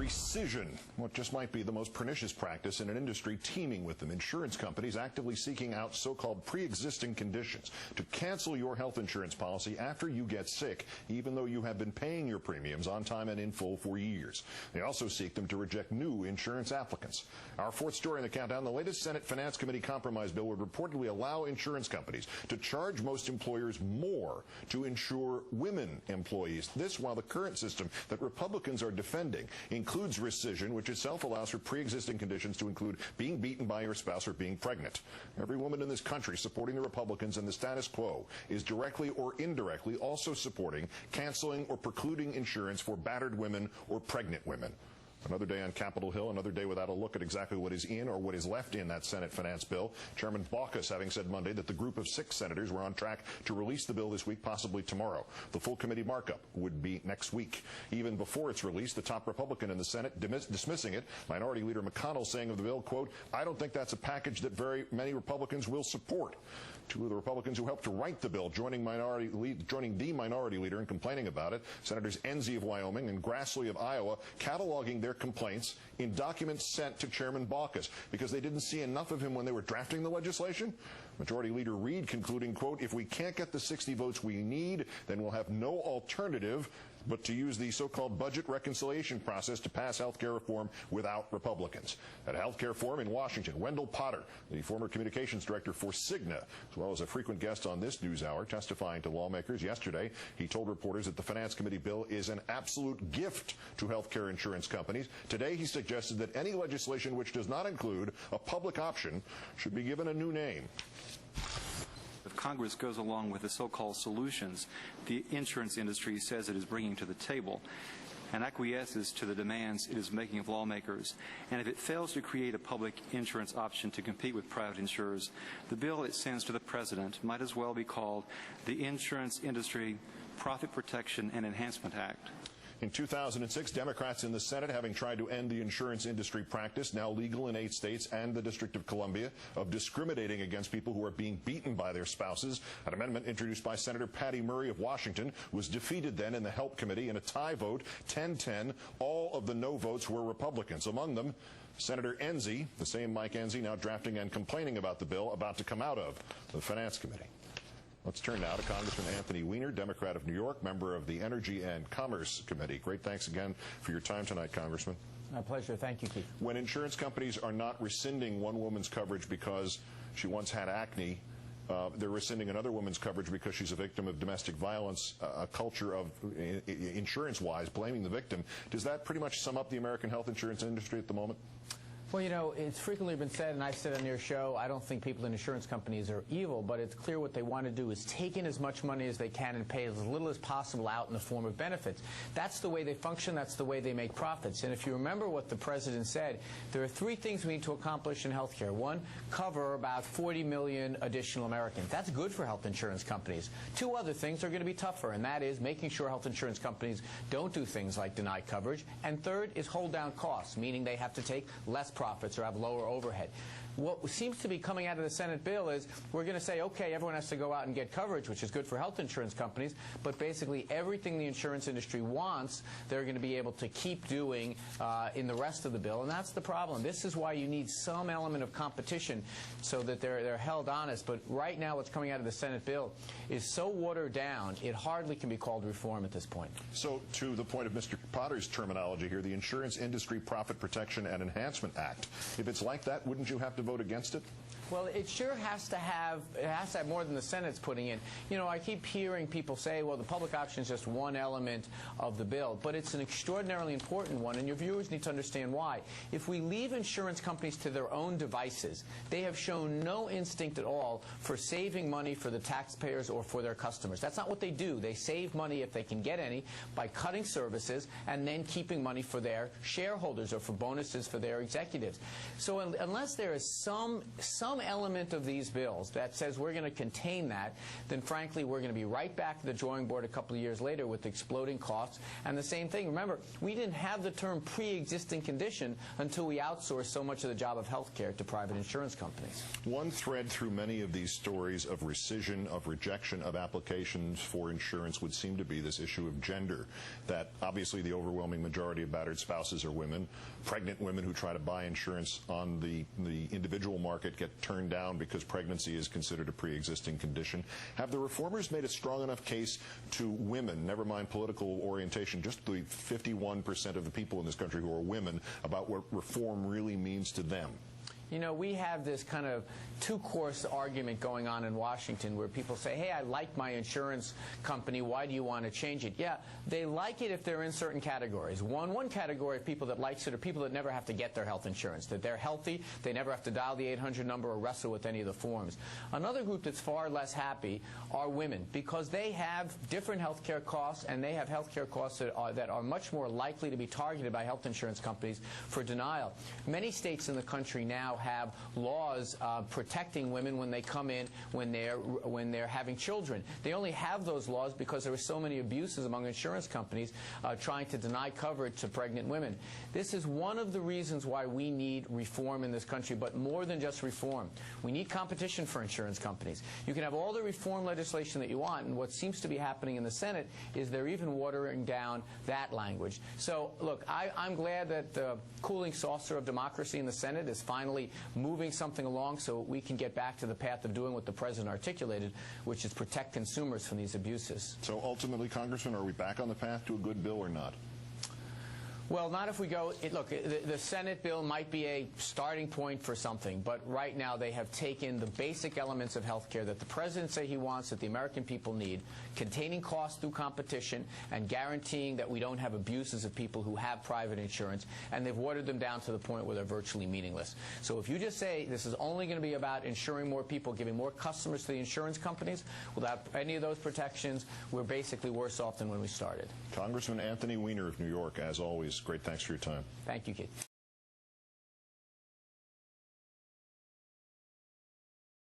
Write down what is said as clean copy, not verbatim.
Rescission, what just might be the most pernicious practice in an industry teeming with them. Insurance companies actively seeking out so-called pre-existing conditions to cancel your health insurance policy after you get sick, even though you have been paying your premiums on time and in full for years. They also seek them to reject new insurance applicants. Our fourth story in the countdown, the latest Senate Finance Committee compromise bill would reportedly allow insurance companies to charge most employers more to insure women employees. This while the current system that Republicans are defending includes rescission, which itself allows for pre-existing conditions to include being beaten by your spouse or being pregnant. Every woman in this country supporting the Republicans and the status quo is directly or indirectly also supporting canceling or precluding insurance for battered women or pregnant women. Another day on Capitol Hill, another day without a look at exactly what is in or what is left in that Senate finance bill. Chairman Baucus having said Monday that the group of 6 senators were on track to release the bill this week, possibly tomorrow. The full committee markup would be next week. Even before its release, the top Republican in the Senate dismissing it, Minority Leader McConnell saying of the bill, quote, "I don't think that's a package that very many Republicans will support." 2 of the Republicans who helped to write the bill joining the minority leader and complaining about it, Senators Enzi of Wyoming and Grassley of Iowa, cataloging their complaints in documents sent to Chairman Baucus because they didn't see enough of him when they were drafting the legislation. Majority Leader Reid concluding, quote, "If we can't get the 60 votes we need, then we'll have no alternative but to use the so-called budget reconciliation process to pass health care reform without Republicans." At a health care forum in Washington, Wendell Potter, the former communications director for Cigna, as well as a frequent guest on this news hour, testifying to lawmakers yesterday, he told reporters that the Finance Committee bill is an absolute gift to health care insurance companies. Today, he suggested that any legislation which does not include a public option should be given a new name. If Congress goes along with the so-called solutions the insurance industry says it is bringing to the table and acquiesces to the demands it is making of lawmakers, and if it fails to create a public insurance option to compete with private insurers, the bill it sends to the President might as well be called the Insurance Industry Profit Protection and Enhancement Act. In 2006, Democrats in the Senate, having tried to end the insurance industry practice, now legal in 8 states and the District of Columbia, of discriminating against people who are being beaten by their spouses. An amendment introduced by Senator Patty Murray of Washington was defeated then in the Help Committee in a tie vote, 10-10. All of the no votes were Republicans. Among them, Senator Enzi, the same Mike Enzi, now drafting and complaining about the bill about to come out of the Finance Committee. Let's turn now to Congressman Anthony Weiner, Democrat of New York, member of the Energy and Commerce Committee. Great thanks again for your time tonight, Congressman. My pleasure. Thank you, Keith. When insurance companies are not rescinding one woman's coverage because she once had acne, they're rescinding another woman's coverage because she's a victim of domestic violence, a culture of, insurance-wise, blaming the victim. Does that pretty much sum up the American health insurance industry at the moment? Well, you know, it's frequently been said, and I've said on your show, I don't think people in insurance companies are evil, but it's clear what they want to do is take in as much money as they can and pay as little as possible out in the form of benefits. That's the way they function. That's the way they make profits. And if you remember what the President said, there are 3 things we need to accomplish in health care. 1, cover about 40 million additional Americans. That's good for health insurance companies. 2 other things are going to be tougher, and that is making sure health insurance companies don't do things like deny coverage. And 3rd is hold down costs, meaning they have to take less profits or have lower overhead. What seems to be coming out of the Senate bill is we're going to say, okay, everyone has to go out and get coverage, which is good for health insurance companies, but basically everything the insurance industry wants, they're going to be able to keep doing in the rest of the bill, and that's the problem. This is why you need some element of competition so that they're held honest, but right now what's coming out of the Senate bill is so watered down, it hardly can be called reform at this point. So to the point of Mr. Potter's terminology here, the Insurance Industry Profit Protection and Enhancement Act, if it's like that, wouldn't you have to vote against it? Well, it sure has to have more than the Senate's putting in. You know, I keep hearing people say, well, the public option is just one element of the bill, but it's an extraordinarily important one, and your viewers need to understand why. If we leave insurance companies to their own devices, they have shown no instinct at all for saving money for the taxpayers or for their customers. That's not what they do. They save money, if they can get any, by cutting services and then keeping money for their shareholders or for bonuses for their executives. So unless there is some some element of these bills that says we're going to contain that, then frankly we're going to be right back to the drawing board a couple of years later with exploding costs. And the same thing, remember, we didn't have the term pre-existing condition until we outsourced so much of the job of health care to private insurance companies. One thread through many of these stories of rescission, of rejection of applications for insurance would seem to be this issue of gender, that obviously the overwhelming majority of battered spouses are women. Pregnant women who try to buy insurance on the individual market get turned down because pregnancy is considered a pre-existing condition. Have the reformers made a strong enough case to women, never mind political orientation, just the 51% of the people in this country who are women, about what reform really means to them? You know, we have this kind of two-course argument going on in Washington where people say, hey, I like my insurance company, why do you want to change it? Yeah, they like it if they're in certain categories. One category of people that likes it are people that never have to get their health insurance, that they're healthy, they never have to dial the 800 number or wrestle with any of the forms. Another group that's far less happy are women, because they have different health care costs, and they have health care costs that are much more likely to be targeted by health insurance companies for denial. Many states in the country now have laws protecting women when they come in when they're having children. They only have those laws because there are so many abuses among insurance companies trying to deny coverage to pregnant women. This is one of the reasons why we need reform in this country, but more than just reform. We need competition for insurance companies. You can have all the reform legislation that you want, and what seems to be happening in the Senate is they're even watering down that language. So, look, I'm glad that the cooling saucer of democracy in the Senate is finally moving something along so we can get back to the path of doing what the President articulated, which is protect consumers from these abuses. So ultimately, Congressman, are we back on the path to a good bill or not? Well, not if we go, look, the Senate bill might be a starting point for something, but right now they have taken the basic elements of health care that the President said he wants, that the American people need, containing costs through competition and guaranteeing that we don't have abuses of people who have private insurance, and they've watered them down to the point where they're virtually meaningless. So if you just say this is only going to be about insuring more people, giving more customers to the insurance companies, without any of those protections, we're basically worse off than when we started. Congressman Anthony Weiner of New York, as always, great thanks for your time. Thank you, Keith.